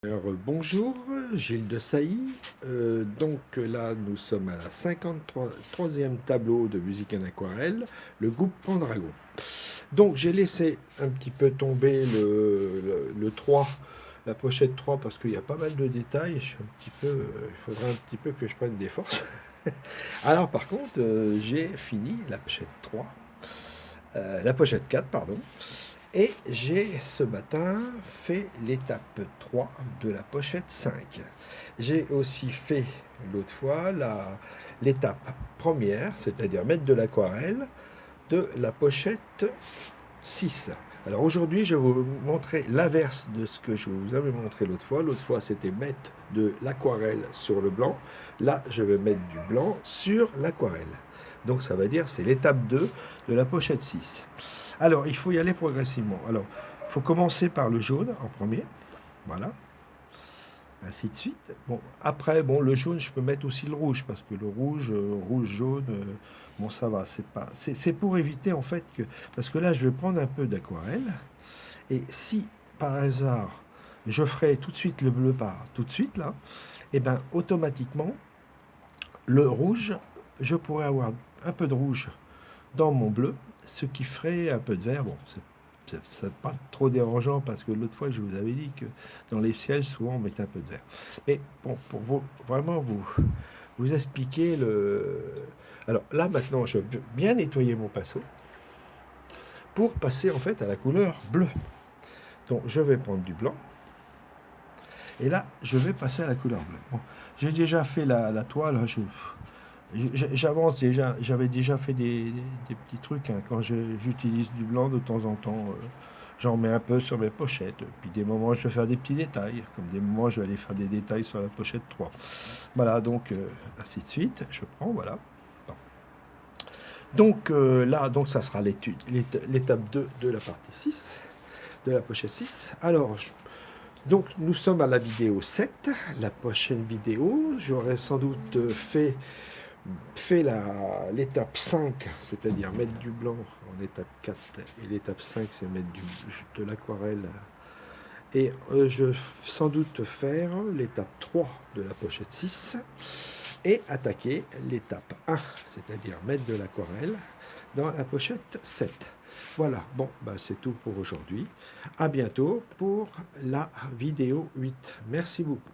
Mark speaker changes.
Speaker 1: Bonjour, Gilles de Sailly. Donc là, nous sommes à la 53e tableau de musique en aquarelle, le groupe Pendragon. Donc j'ai laissé un petit peu tomber le 3, la pochette 3, parce qu'il y a pas mal de détails. Je suis un petit peu, il faudrait un petit peu que je prenne des forces. Alors par contre, j'ai fini la pochette 3, la pochette 4, pardon. Et j'ai ce matin fait l'étape 3 de la pochette 5. J'ai aussi fait l'autre fois l'étape première, c'est-à-dire mettre de l'aquarelle, de la pochette 6. Alors aujourd'hui, je vais vous montrer l'inverse de ce que je vous avais montré l'autre fois. L'autre fois, c'était mettre de l'aquarelle sur le blanc. Là, je vais mettre du blanc sur l'aquarelle. Donc ça va dire c'est l'étape 2 de la pochette 6. Alors, il faut y aller progressivement. Alors, il faut commencer par le jaune en premier. Voilà. Ainsi de suite. Bon, après, bon, le jaune, je peux mettre aussi le rouge, parce que le rouge, jaune, bon, ça va. C'est pour éviter, en fait, que... Parce que là, je vais prendre un peu d'aquarelle. Et si, par hasard, je ferais tout de suite le bleu par tout de suite, là, et bien, automatiquement, le rouge, je pourrais avoir un peu de rouge dans mon bleu, ce qui ferait un peu de vert. Bon, c'est pas trop dérangeant parce que l'autre fois je vous avais dit que dans les ciels souvent on mettait un peu de vert. Mais bon, pour vraiment vous expliquer le... Alors là maintenant je veux bien nettoyer mon pinceau pour passer en fait à la couleur bleue. Donc je vais prendre du blanc et là je vais passer à la couleur bleue. Bon, j'ai déjà fait la toile, hein, j'avance déjà, j'avais déjà fait des petits trucs, hein, quand j'utilise du blanc de temps en temps, j'en mets un peu sur mes pochettes, puis des moments je vais faire des petits détails, comme des moments je vais aller faire des détails sur la pochette 3. Voilà, donc ainsi de suite, je prends, voilà. Bon. Donc là, donc ça sera l'étape 2 de la partie 6, de la pochette 6. Alors, donc nous sommes à la vidéo 7, la prochaine vidéo, j'aurais sans doute fait l'étape 5, c'est-à-dire mettre du blanc en étape 4, et l'étape 5, c'est mettre de l'aquarelle. Et je vais sans doute faire l'étape 3 de la pochette 6 et attaquer l'étape 1, c'est-à-dire mettre de l'aquarelle dans la pochette 7. Voilà, bon, ben c'est tout pour aujourd'hui. À bientôt pour la vidéo 8. Merci beaucoup.